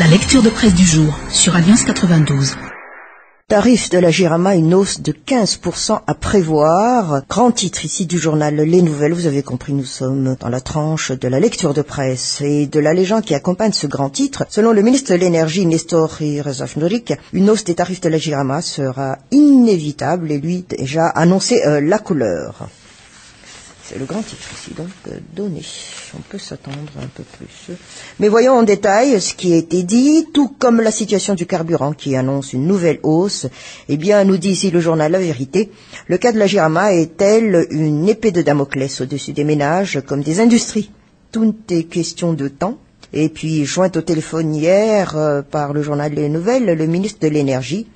La lecture de presse du jour sur Alliance 92. Tarif de la Jirama, une hausse de 15% à prévoir. Grand titre ici du journal Les Nouvelles. Vous avez compris, nous sommes dans la tranche de la lecture de presse et de la légende qui accompagne ce grand titre. Selon le ministre de l'Énergie, Nestor Irezafnorik, une hausse des tarifs de la Jirama sera inévitable et lui déjà annoncé la couleur. C'est le grand titre ici, donc donné. On peut s'attendre un peu plus. Mais voyons en détail ce qui a été dit, tout comme la situation du carburant qui annonce une nouvelle hausse. Eh bien, nous dit ici le journal La Vérité, le cas de la Jirama est tel une épée de Damoclès au-dessus des ménages comme des industries. Tout est question de temps. Et puis, jointe au téléphone hier par le journal Les Nouvelles, le ministre de l'Énergie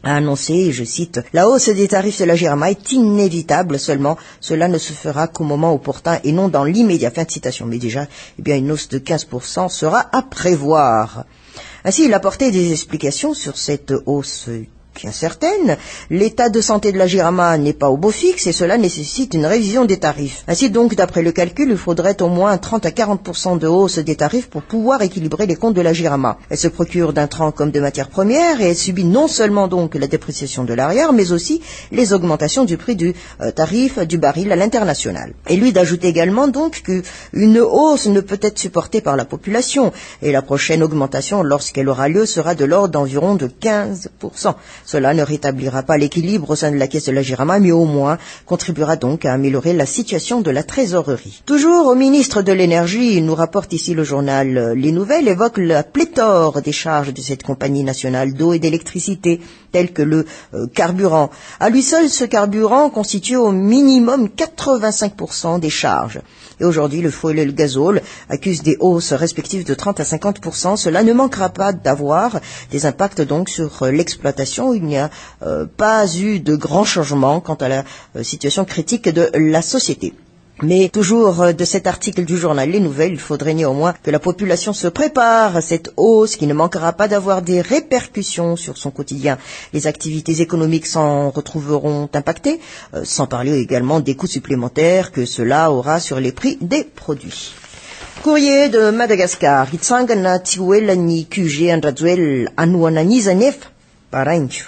a annoncé, je cite, « La hausse des tarifs de la Jirama est inévitable, seulement cela ne se fera qu'au moment opportun et non dans l'immédiat. » Fin de citation. Mais déjà, eh bien, une hausse de 15% sera à prévoir. Ainsi, il a apporté des explications sur cette hausse bien certaine. L'état de santé de la Jirama n'est pas au beau fixe et cela nécessite une révision des tarifs. Ainsi donc, d'après le calcul, il faudrait au moins 30 à 40% de hausse des tarifs pour pouvoir équilibrer les comptes de la Jirama. Elle se procure d'intrants comme de matières premières et elle subit non seulement donc la dépréciation de l'arrière, mais aussi les augmentations du prix du tarif du baril à l'international. Et lui d'ajouter également donc qu'une hausse ne peut être supportée par la population et la prochaine augmentation, lorsqu'elle aura lieu, sera de l'ordre d'environ de 15%. Cela ne rétablira pas l'équilibre au sein de la caisse de la Jirama, mais au moins contribuera donc à améliorer la situation de la trésorerie. Toujours au ministre de l'Énergie, il nous rapporte ici le journal Les Nouvelles, évoque la pléthore des charges de cette compagnie nationale d'eau et d'électricité, telles que le carburant. À lui seul, ce carburant constitue au minimum 85% des charges. Et aujourd'hui, le fioul et le gazole accusent des hausses respectives de 30 à 50%. Cela ne manquera pas d'avoir des impacts donc sur l'exploitation. Il n'y a pas eu de grands changements quant à la situation critique de la société. Mais toujours de cet article du journal Les Nouvelles, il faudrait néanmoins que la population se prépare à cette hausse qui ne manquera pas d'avoir des répercussions sur son quotidien. Les activités économiques s'en retrouveront impactées, sans parler également des coûts supplémentaires que cela aura sur les prix des produits. Courrier de Madagascar. Itsangana tiwelani QG andrazuel anuananizanef paranchu.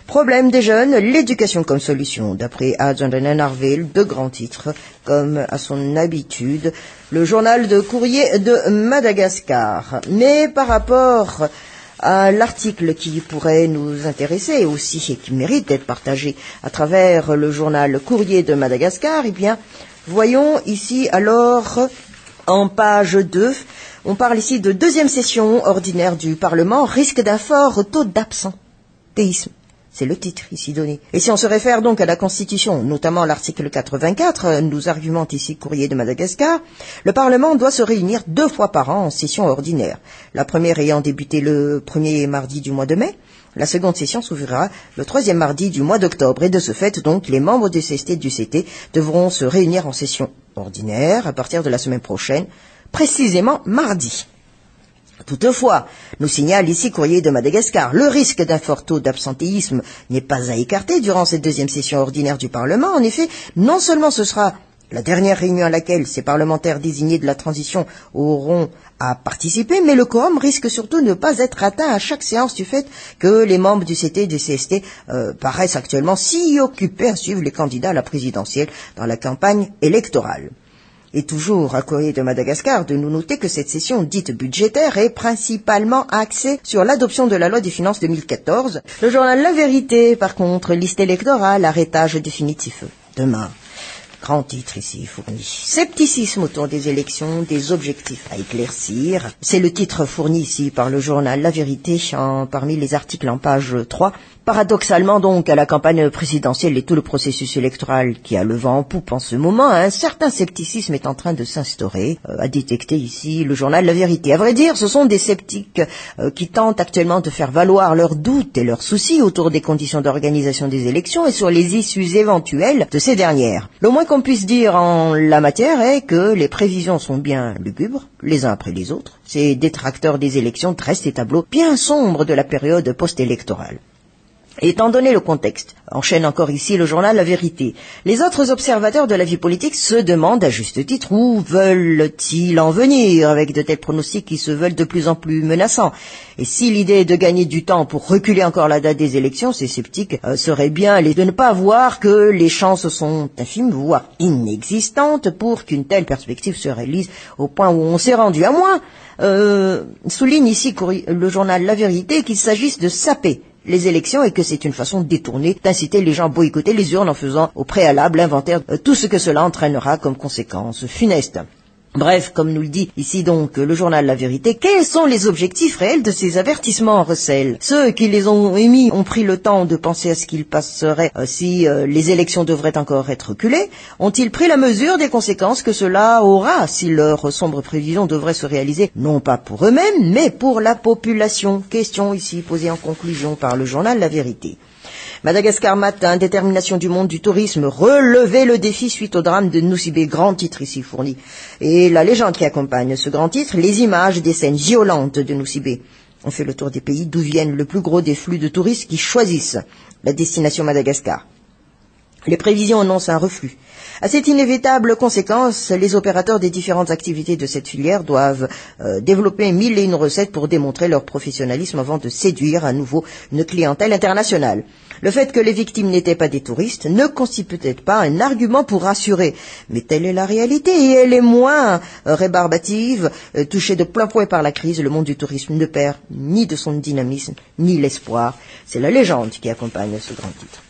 Problème des jeunes, l'éducation comme solution. D'après Adjandana Narvel, de grands titres, comme à son habitude, le journal de Courrier de Madagascar. Mais par rapport à l'article qui pourrait nous intéresser aussi et qui mérite d'être partagé à travers le journal Courrier de Madagascar, eh bien, voyons ici alors en page 2, on parle ici de deuxième session ordinaire du Parlement, risque d'un fort taux d'absentéisme. C'est le titre ici donné. Et si on se réfère donc à la Constitution, notamment l'article 84, nous argumente ici Courrier de Madagascar, le Parlement doit se réunir 2 fois par an en session ordinaire. La première ayant débuté le premier mardi du mois de mai, la seconde session s'ouvrira le 3e mardi du mois d'octobre. Et de ce fait, donc, les membres du CST et du CT devront se réunir en session ordinaire à partir de la semaine prochaine, précisément mardi. Toutefois, nous signale ici Courrier de Madagascar, le risque d'un fort taux d'absentéisme n'est pas à écarter durant cette deuxième session ordinaire du Parlement. En effet, non seulement ce sera la dernière réunion à laquelle ces parlementaires désignés de la transition auront à participer, mais le quorum risque surtout de ne pas être atteint à chaque séance du fait que les membres du CT et du CST paraissent actuellement si occupés à suivre les candidats à la présidentielle dans la campagne électorale. Et toujours à Courrier de Madagascar, de nous noter que cette session dite budgétaire est principalement axée sur l'adoption de la loi des finances 2014. Le journal La Vérité, par contre, liste électorale, arrêtage définitif demain. Grand titre ici fourni. Scepticisme autour des élections, des objectifs à éclaircir. C'est le titre fourni ici par le journal La Vérité parmi les articles en page 3. Paradoxalement donc, à la campagne présidentielle et tout le processus électoral qui a le vent en poupe en ce moment, un certain scepticisme est en train de s'instaurer, a détecté ici le journal La Vérité. À vrai dire, ce sont des sceptiques qui tentent actuellement de faire valoir leurs doutes et leurs soucis autour des conditions d'organisation des élections et sur les issues éventuelles de ces dernières. Le moins qu'on puisse dire en la matière est que les prévisions sont bien lugubres, les uns après les autres. Ces détracteurs des élections dressent des tableaux bien sombres de la période post-électorale. Étant donné le contexte, enchaîne encore ici le journal La Vérité, les autres observateurs de la vie politique se demandent à juste titre où veulent-ils en venir avec de tels pronostics qui se veulent de plus en plus menaçants. Et si l'idée est de gagner du temps pour reculer encore la date des élections, ces sceptiques seraient bien de ne pas voir que les chances sont infimes, voire inexistantes, pour qu'une telle perspective se réalise au point où on s'est rendu. À moins, souligne ici le journal La Vérité, qu'il s'agisse de saper les élections et que c'est une façon détournée d'inciter les gens à boycotter les urnes en faisant au préalable l'inventaire de tout ce que cela entraînera comme conséquence funeste. Bref, comme nous le dit ici donc le journal La Vérité, quels sont les objectifs réels de ces avertissements en recel? Ceux qui les ont émis ont pris le temps de penser à ce qu'il passerait si les élections devraient encore être reculées? Ont-ils pris la mesure des conséquences que cela aura si leurs sombres prévisions devraient se réaliser, non pas pour eux-mêmes, mais pour la population? Question ici posée en conclusion par le journal La Vérité. Madagascar Matin, détermination du monde du tourisme, relever le défi suite au drame de Nosy Be, grand titre ici fourni. Et la légende qui accompagne ce grand titre, les images des scènes violentes de Nosy Be. On fait le tour des pays d'où viennent le plus gros des flux de touristes qui choisissent la destination Madagascar. Les prévisions annoncent un reflux. À cette inévitable conséquence, les opérateurs des différentes activités de cette filière doivent développer 1001 recettes pour démontrer leur professionnalisme avant de séduire à nouveau une clientèle internationale. Le fait que les victimes n'étaient pas des touristes ne constitue peut-être pas un argument pour rassurer, mais telle est la réalité et elle est moins rébarbative. Touché de plein fouet par la crise, le monde du tourisme ne perd ni de son dynamisme, ni l'espoir. C'est la légende qui accompagne ce grand titre.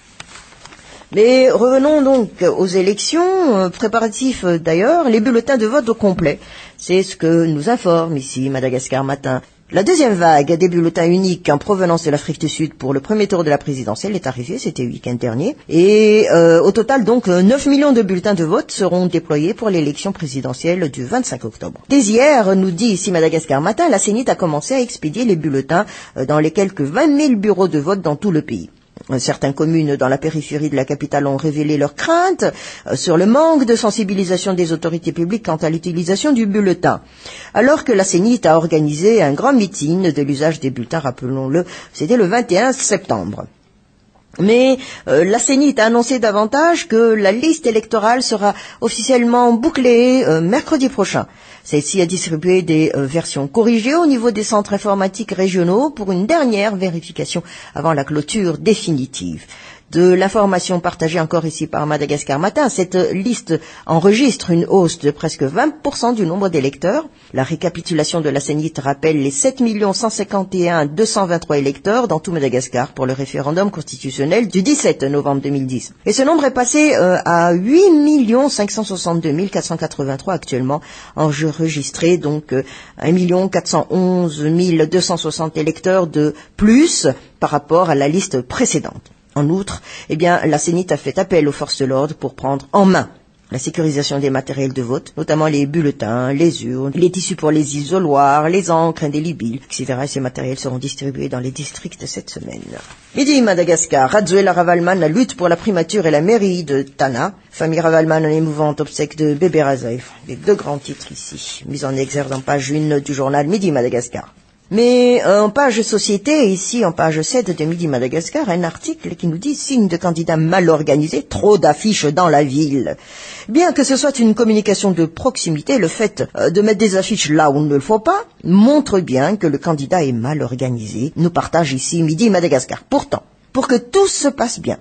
Mais revenons donc aux élections, préparatifs d'ailleurs, les bulletins de vote au complet. C'est ce que nous informe ici Madagascar Matin. La deuxième vague des bulletins uniques en provenance de l'Afrique du Sud pour le premier tour de la présidentielle est arrivée, c'était le week-end dernier. Et au total, donc, 9 millions de bulletins de vote seront déployés pour l'élection présidentielle du 25 octobre. Dès hier, nous dit ici Madagascar Matin, la CENIT a commencé à expédier les bulletins dans les quelques 20 000 bureaux de vote dans tout le pays. Certaines communes dans la périphérie de la capitale ont révélé leurs craintes sur le manque de sensibilisation des autorités publiques quant à l'utilisation du bulletin. Alors que la CENIT a organisé un grand meeting de l'usage des bulletins, rappelons-le, c'était le 21 septembre. Mais la CENIT a annoncé davantage que la liste électorale sera officiellement bouclée mercredi prochain. Celle-ci a distribué des versions corrigées au niveau des centres informatiques régionaux pour une dernière vérification avant la clôture définitive. De l'information partagée encore ici par Madagascar Matin, cette liste enregistre une hausse de presque 20% du nombre d'électeurs. La récapitulation de la CENIT rappelle les 7 151 223 électeurs dans tout Madagascar pour le référendum constitutionnel du 17 novembre 2010. Et ce nombre est passé à 8 562 483 actuellement enregistrés, donc 1 411 260 électeurs de plus par rapport à la liste précédente. En outre, la CENIT a fait appel aux forces de l'ordre pour prendre en main la sécurisation des matériels de vote, notamment les bulletins, les urnes, les tissus pour les isoloirs, les encres indélébiles, etc. Et ces matériels seront distribués dans les districts cette semaine. Midi Madagascar, Radzuela Ravalman, la lutte pour la primature et la mairie de Tana. Famille Ravalman en émouvante obsèque de bébé Razaïf. Les deux grands titres ici, mis en exergue en page 1 du journal Midi Madagascar. Mais en page société, ici en page 7 de Midi Madagascar, un article qui nous dit « Signe de candidats mal organisés, trop d'affiches dans la ville ». Bien que ce soit une communication de proximité, le fait de mettre des affiches là où il ne le faut pas montre bien que le candidat est mal organisé, nous partage ici Midi Madagascar. Pourtant, pour que tout se passe bien,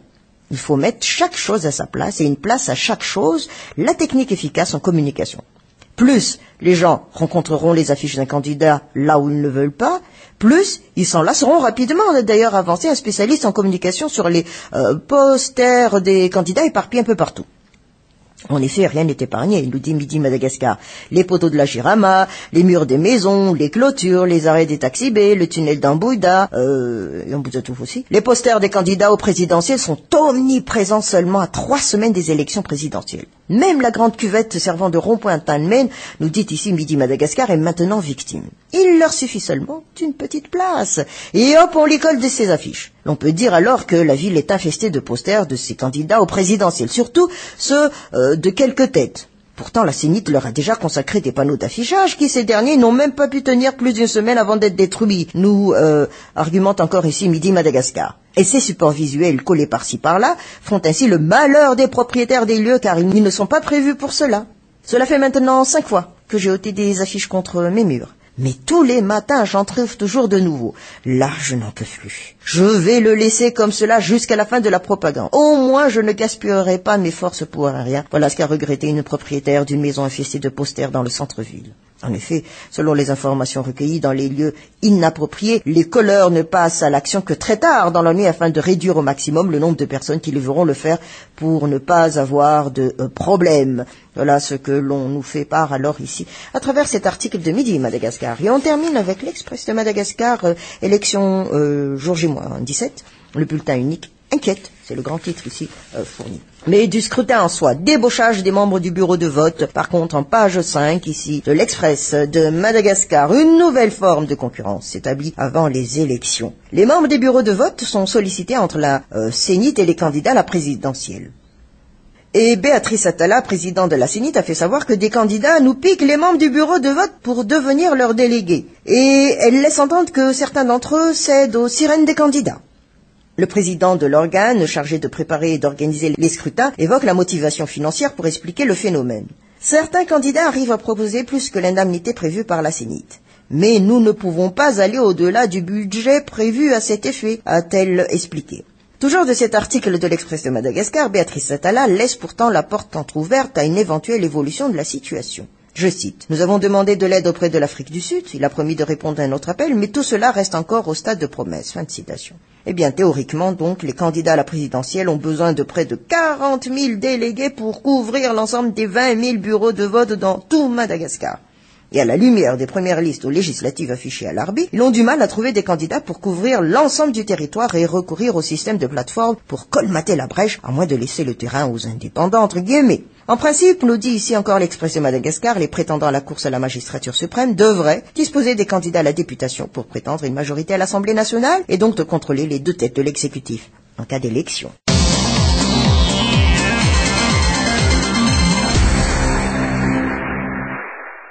il faut mettre chaque chose à sa place et une place à chaque chose, la technique efficace en communication. Plus les gens rencontreront les affiches d'un candidat là où ils ne veulent pas, plus ils s'en lasseront rapidement. On a d'ailleurs avancé un spécialiste en communication sur les posters des candidats éparpillés un peu partout. En effet, rien n'est épargné, nous dit Midi Madagascar. Les poteaux de la Jirama, les murs des maisons, les clôtures, les arrêts des taxis B, le tunnel d'Ambouida, Amboudatouf aussi. Les posters des candidats aux présidentielles sont omniprésents seulement à 3 semaines des élections présidentielles. Même la grande cuvette servant de rond-point à Tanmen, nous dit ici Midi Madagascar, est maintenant victime. Il leur suffit seulement d'une petite place. Et hop, on les colle de ces affiches. On peut dire alors que la ville est infestée de posters de ces candidats aux présidentielles, surtout ceux de quelques têtes. Pourtant, la CENIT leur a déjà consacré des panneaux d'affichage qui, ces derniers, n'ont même pas pu tenir plus d'une semaine avant d'être détruits. Nous argumente encore ici Midi Madagascar. Et ces supports visuels collés par-ci par-là font ainsi le malheur des propriétaires des lieux car ils ne sont pas prévus pour cela. Cela fait maintenant 5 fois que j'ai ôté des affiches contre mes murs. Mais tous les matins, j'en trouve toujours de nouveaux. Là, je n'en peux plus. Je vais le laisser comme cela jusqu'à la fin de la propagande. Au moins, je ne gaspillerai pas mes forces pour rien. Voilà ce qu'a regretté une propriétaire d'une maison infestée de posters dans le centre-ville. En effet, selon les informations recueillies dans les lieux inappropriés, les colleurs ne passent à l'action que très tard dans la nuit afin de réduire au maximum le nombre de personnes qui devront le faire pour ne pas avoir de problème. Voilà ce que l'on nous fait part alors ici, à travers cet article de Midi Madagascar. Et on termine avec l'Express de Madagascar, élection jour J-17, le bulletin unique inquiète, c'est le grand titre ici fourni. Mais du scrutin en soi, débauchage des membres du bureau de vote, par contre en page 5 ici de l'Express de Madagascar, une nouvelle forme de concurrence s'établit avant les élections. Les membres des bureaux de vote sont sollicités entre la Sénite et les candidats à la présidentielle. Et Béatrice Atala, président de la Sénite, a fait savoir que des candidats nous piquent les membres du bureau de vote pour devenir leurs délégués. Et elle laisse entendre que certains d'entre eux cèdent aux sirènes des candidats. Le président de l'organe, chargé de préparer et d'organiser les scrutins, évoque la motivation financière pour expliquer le phénomène. Certains candidats arrivent à proposer plus que l'indemnité prévue par la Sénite. Mais nous ne pouvons pas aller au-delà du budget prévu à cet effet, a-t-elle expliqué. Toujours de cet article de l'Express de Madagascar, Béatrice Atala laisse pourtant la porte entrouverte à une éventuelle évolution de la situation. Je cite, « Nous avons demandé de l'aide auprès de l'Afrique du Sud, il a promis de répondre à un autre appel, mais tout cela reste encore au stade de promesse. » Fin de citation. Eh bien, théoriquement, donc, les candidats à la présidentielle ont besoin de près de 40 000 délégués pour couvrir l'ensemble des 20 000 bureaux de vote dans tout Madagascar. Et à la lumière des premières listes aux législatives affichées à l'Arbi, ils ont du mal à trouver des candidats pour couvrir l'ensemble du territoire et recourir au système de plateforme pour colmater la brèche, à moins de laisser le terrain aux indépendants, entre guillemets. En principe, nous dit ici encore l'Express de Madagascar, les prétendants à la course à la magistrature suprême devraient disposer des candidats à la députation pour prétendre une majorité à l'Assemblée nationale et donc de contrôler les 2 têtes de l'exécutif en cas d'élection.